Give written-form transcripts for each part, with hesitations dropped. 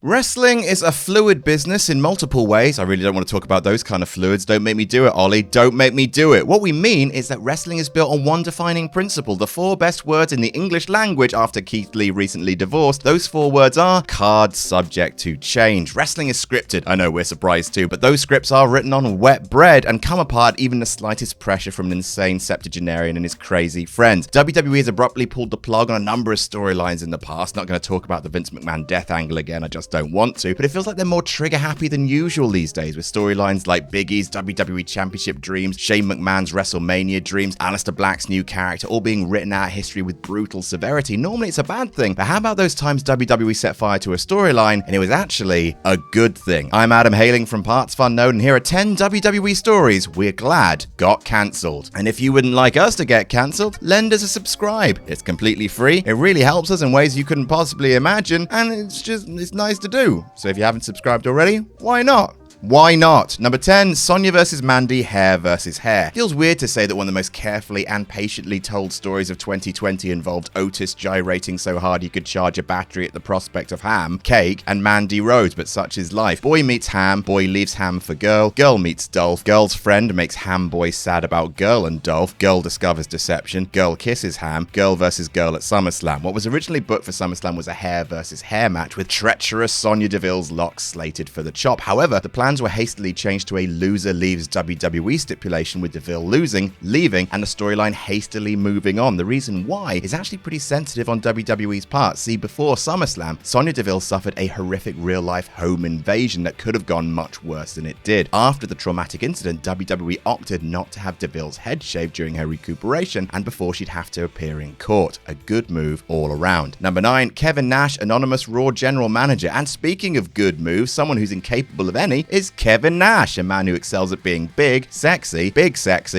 Wrestling is a fluid business in multiple ways. I really don't want to talk about those kind of fluids. Don't make me do it, Ollie. Don't make me do it. What we mean is that wrestling is built on one defining principle. The 4 best words in the English language after Keith Lee recently divorced. Those 4 words are cards subject to change. Wrestling is scripted. I know, we're surprised too, but those scripts are written on wet bread and come apart at even the slightest pressure from an insane septuagenarian and his crazy friends. WWE has abruptly pulled the plug on a number of storylines in the past. Not going to talk about the Vince McMahon death angle again. I just don't want to, but it feels like they're more trigger happy than usual these days, with storylines like Big E's WWE Championship dreams, Shane McMahon's WrestleMania dreams, Aleister Black's new character, all being written out of history with brutal severity. Normally it's a bad thing, but how about those times WWE set fire to a storyline and it was actually a good thing? I'm Adam, hailing from partsFUNknown, and here are 10 WWE stories we're glad got cancelled. And if you wouldn't like us to get cancelled, lend us a subscribe. It's completely free. It really helps us in ways you couldn't possibly imagine, and it's nice to do. So if you haven't subscribed already, why not? Why not? Number 10, Sonjay vs. Mandy, hair versus hair. Feels weird to say that one of the most carefully and patiently told stories of 2020 involved Otis gyrating so hard he could charge a battery at the prospect of ham, cake, and Mandy Rose, but such is life. Boy meets ham, boy leaves ham for girl, girl meets Dolph, girl's friend makes ham boy sad about girl and Dolph, girl discovers deception, girl kisses ham, girl versus girl at SummerSlam. What was originally booked for SummerSlam was a hair versus hair match with treacherous Sonya Deville's locks slated for the chop. However, the plans were hastily changed to a loser leaves WWE stipulation, with Deville losing, leaving, and the storyline hastily moving on. The reason why is actually pretty sensitive on WWE's part. See, before SummerSlam, Sonya Deville suffered a horrific real-life home invasion that could have gone much worse than it did. After the traumatic incident, WWE opted not to have Deville's head shaved during her recuperation and before she'd have to appear in court. A good move all around. Number 9, Kevin Nash, anonymous Raw general manager. And speaking of good moves, someone who's incapable of any is Kevin Nash, a man who excels at being big, sexy,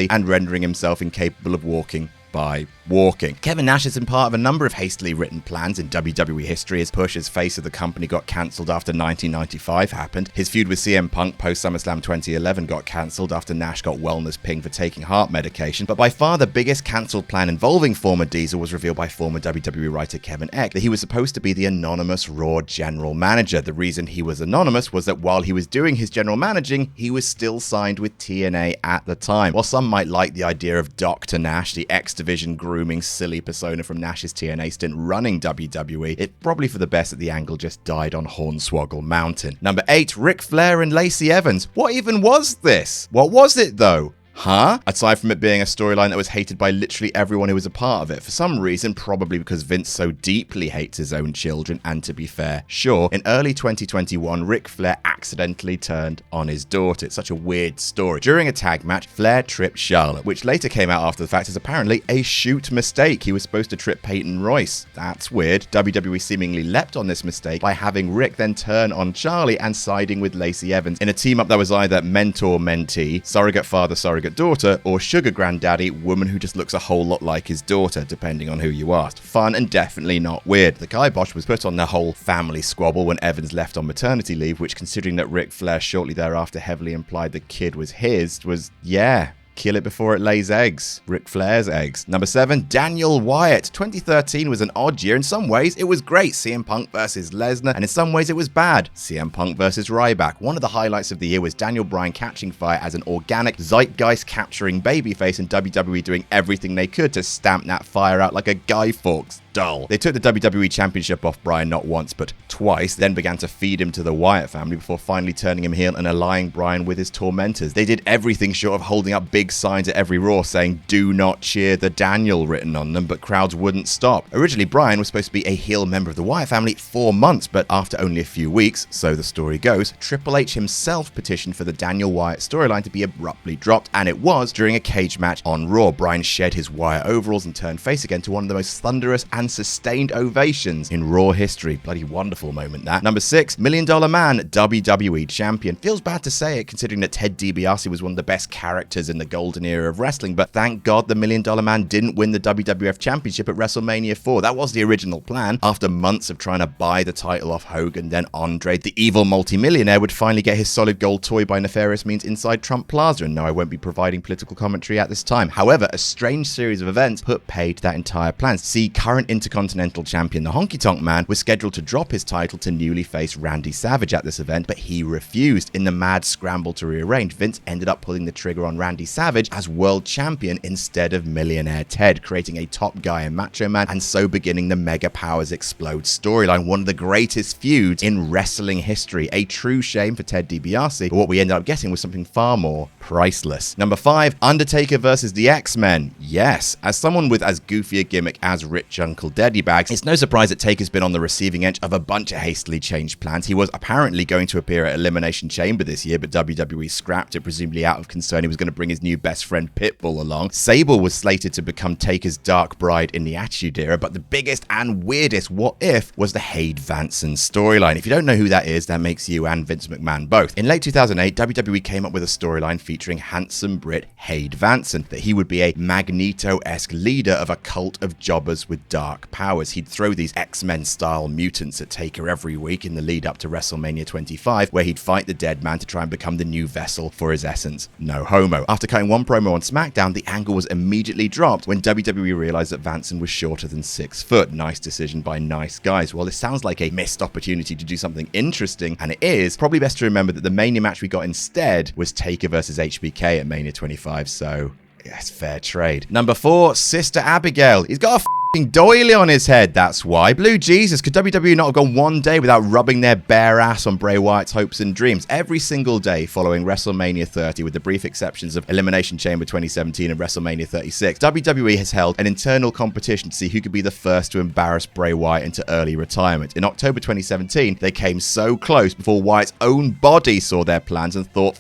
and rendering himself incapable of walking by walking. Kevin Nash is in part of a number of hastily written plans in WWE history. His push as face of the company got cancelled after 1995 happened. His feud with CM Punk post SummerSlam 2011 got cancelled after Nash got wellness ping for taking heart medication. But by far the biggest cancelled plan involving former Diesel was revealed by former WWE writer Kevin Eck, that he was supposed to be the anonymous Raw general manager. The reason he was anonymous was that while he was doing his general managing, he was still signed with TNA at the time. While some might like the idea of Dr. Nash, the X Division grooming silly persona from Nash's TNA stint running WWE, it probably for the best that the angle just died on Hornswoggle Mountain. Number 8, Ric Flair and Lacey Evans. What even was this? What was it though? Huh? Aside from it being a storyline that was hated by literally everyone who was a part of it. For some reason, probably because Vince so deeply hates his own children, and to be fair, sure, in early 2021, Ric Flair accidentally turned on his daughter. It's such a weird story. During a tag match, Flair tripped Charlotte, which later came out after the fact as apparently a shoot mistake. He was supposed to trip Peyton Royce. That's weird. WWE seemingly leapt on this mistake by having Rick then turn on Charlie and siding with Lacey Evans in a team-up that was either mentor-mentee, surrogate father, surrogate daughter, or sugar granddaddy, woman who just looks a whole lot like his daughter, depending on who you asked. Fun and definitely not weird. The kibosh was put on the whole family squabble when Evans left on maternity leave, which, considering that Ric Flair shortly thereafter heavily implied the kid was his, was, yeah, kill it before it lays eggs. Ric Flair's eggs. Number 7, Daniel Wyatt. 2013 was an odd year. In some ways, it was great. CM Punk versus Lesnar. And in some ways, it was bad. CM Punk versus Ryback. One of the highlights of the year was Daniel Bryan catching fire as an organic, zeitgeist-capturing babyface, and WWE doing everything they could to stamp that fire out like a Guy Fawkes doll. They took the WWE Championship off Bryan not once, but twice, then began to feed him to the Wyatt family before finally turning him heel and allying Bryan with his tormentors. They did everything short of holding up big signs at every Raw saying "Do not cheer the Daniel" written on them, but crowds wouldn't stop. Originally, Bryan was supposed to be a heel member of the Wyatt family 4 months, but after only a few weeks, so the story goes, Triple H himself petitioned for the Daniel Wyatt storyline to be abruptly dropped, and it was during a cage match on Raw. Bryan shed his Wyatt overalls and turned face again to one of the most thunderous and sustained ovations in Raw history. Bloody wonderful moment, that. Number 6, $1 Million Man, WWE Champion. Feels bad to say it, considering that Ted DiBiase was one of the best characters in the golden era of wrestling, but thank God the $1 Million Man didn't win the WWF Championship at WrestleMania 4. That was the original plan. After months of trying to buy the title off Hogan, then Andre, the evil multimillionaire, would finally get his solid gold toy by nefarious means inside Trump Plaza, and no, I won't be providing political commentary at this time. However, a strange series of events put paid to that entire plan. See, current Intercontinental Champion, the Honky Tonk Man, was scheduled to drop his title to newly faced Randy Savage at this event, but he refused. In the mad scramble to rearrange, Vince ended up pulling the trigger on Randy Savage as world champion instead of Millionaire Ted, creating a top guy in Macho Man, and so beginning the Mega Powers Explode storyline, one of the greatest feuds in wrestling history. A true shame for Ted DiBiase, but what we ended up getting was something far more priceless. Number 5, Undertaker versus the X-Men. Yes, as someone with as goofy a gimmick as Rich Uncle Daddybags, it's no surprise that Taker's been on the receiving end of a bunch of hastily changed plans. He was apparently going to appear at Elimination Chamber this year, but WWE scrapped it, presumably out of concern he was going to bring his new best friend Pitbull along. Sable was slated to become Taker's dark bride in the Attitude Era, but the biggest and weirdest what if was the Hade Vanson storyline. If you don't know who that is, that makes you and Vince McMahon both. In late 2008, WWE came up with a storyline featuring handsome Brit Hade Vanson, that he would be a Magneto-esque leader of a cult of jobbers with dark powers. He'd throw these X-Men style mutants at Taker every week in the lead up to WrestleMania 25, where he'd fight the dead man to try and become the new vessel for his essence. No homo. After cutting one promo on SmackDown, the angle was immediately dropped when WWE realized that Vanson was shorter than 6 foot. Nice decision by nice guys. Well, this sounds like a missed opportunity to do something interesting, and it is. Probably best to remember that the Mania match we got instead was Taker versus HBK at Mania 25, so yes, fair trade. Number 4, Sister Abigail. He's got a doily on his head, that's why. Blue Jesus, could WWE not have gone one day without rubbing their bare ass on Bray Wyatt's hopes and dreams? Every single day following WrestleMania 30, with the brief exceptions of Elimination Chamber 2017 and WrestleMania 36, WWE has held an internal competition to see who could be the first to embarrass Bray Wyatt into early retirement. In October 2017, they came so close before Wyatt's own body saw their plans and thought,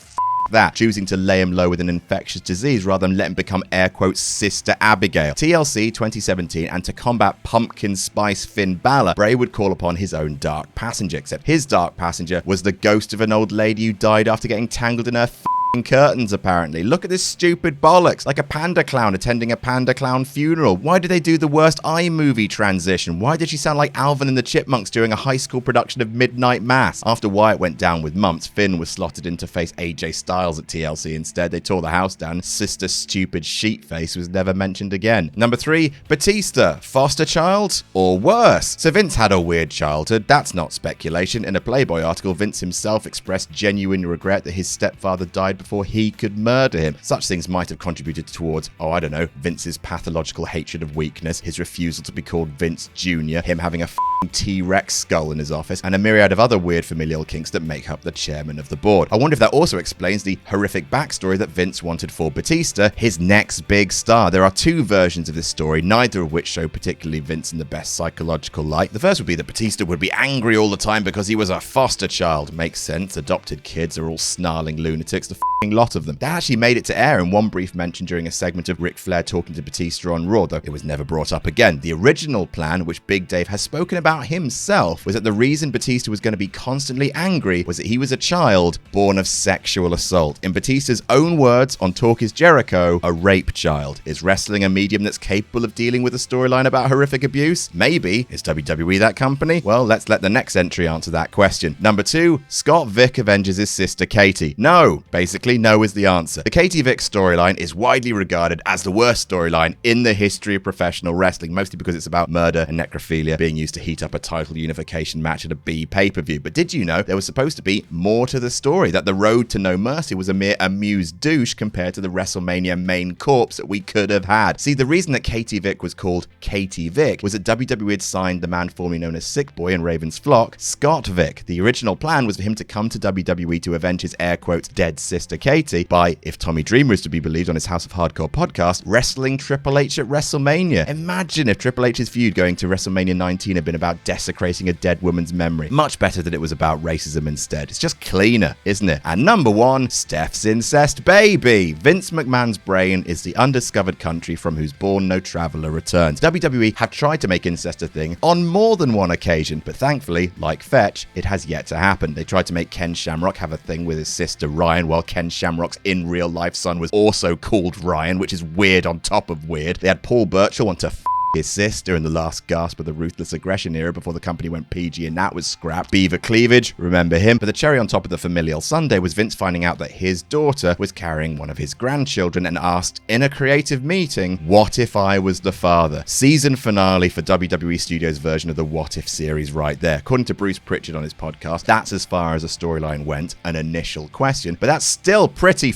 that, choosing to lay him low with an infectious disease rather than let him become air quotes Sister Abigail. TLC 2017, and to combat pumpkin spice Finn Balor, Bray would call upon his own dark passenger, except his dark passenger was the ghost of an old lady who died after getting tangled in her curtains, apparently. Look at this stupid bollocks, like a panda clown attending a panda clown funeral. Why did they do the worst iMovie transition? Why did she sound like Alvin and the Chipmunks during a high school production of Midnight Mass? After Wyatt went down with mumps, Finn was slotted in to face AJ Styles at TLC instead. They tore the house down. Sister Stupid Sheetface was never mentioned again. Number 3, Batista. Foster child? Or worse? So Vince had a weird childhood. That's not speculation. In a Playboy article, Vince himself expressed genuine regret that his stepfather died before he could murder him. Such things might have contributed towards, oh, I don't know, Vince's pathological hatred of weakness, his refusal to be called Vince Jr., him having a T-Rex skull in his office, and a myriad of other weird familial kinks that make up the chairman of the board. I wonder if that also explains the horrific backstory that Vince wanted for Batista, his next big star. There are 2 versions of this story, neither of which show particularly Vince in the best psychological light. The first would be that Batista would be angry all the time because he was a foster child. Makes sense. Adopted kids are all snarling lunatics. The lot of them. That actually made it to air in one brief mention during a segment of Ric Flair talking to Batista on Raw, though it was never brought up again. The original plan, which Big Dave has spoken about himself, was that the reason Batista was going to be constantly angry was that he was a child born of sexual assault. In Batista's own words on Talk Is Jericho, a rape child. Is wrestling a medium that's capable of dealing with a storyline about horrific abuse? Maybe. Is WWE that company? Well, let's let the next entry answer that question. Number 2, Scott Vick avenges his sister Katie. No. Basically, no is the answer. The Katie Vick storyline is widely regarded as the worst storyline in the history of professional wrestling, mostly because it's about murder and necrophilia being used to heat up a title unification match at a B pay-per-view. But did you know there was supposed to be more to the story? That the road to No Mercy was a mere amused douche compared to the WrestleMania main corpse that we could have had. See, the reason that Katie Vick was called Katie Vick was that WWE had signed the man formerly known as Sick Boy in Raven's Flock, Scott Vick. The original plan was for him to come to WWE to avenge his air quotes dead sister Katie by, if Tommy Dreamer is to be believed on his House of Hardcore podcast, wrestling Triple H at WrestleMania. Imagine if Triple H's feud going to WrestleMania 19 had been about desecrating a dead woman's memory. Much better that it was about racism instead. It's just cleaner, isn't it? And number 1, Steph's incest baby. Vince McMahon's brain is the undiscovered country from whose bourne no traveler returns. WWE have tried to make incest a thing on more than one occasion, but thankfully, like Fetch, it has yet to happen. They tried to make Ken Shamrock have a thing with his sister Ryan, while Ken Ken Shamrock's in real life son was also called Ryan, which is weird on top of weird. They had Paul Burchill want to his sister in the last gasp of the Ruthless Aggression era before the company went PG and that was scrapped. Beaver Cleavage, remember him? But the cherry on top of the familial sundae was Vince finding out that his daughter was carrying one of his grandchildren and asked in a creative meeting, what if I was the father? Season finale for WWE Studios' version of the What If series right there. According to Bruce Pritchard on his podcast, that's as far as a storyline went, an initial question, but that's still pretty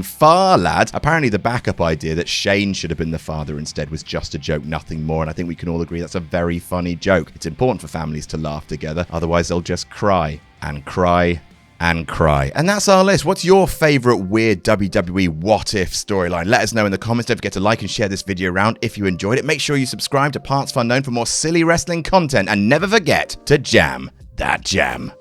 far, lad. Apparently the backup idea that Shane should have been the father instead was just a joke, nothing more, and I think we can all agree that's a very funny joke. It's important for families to laugh together, otherwise they'll just cry and cry and cry. And that's our list. What's your favorite weird WWE what if storyline? Let us know in the comments. Don't forget to like and share this video around if you enjoyed it. Make sure you subscribe to partsFUNknown for more silly wrestling content, and never forget to jam that jam.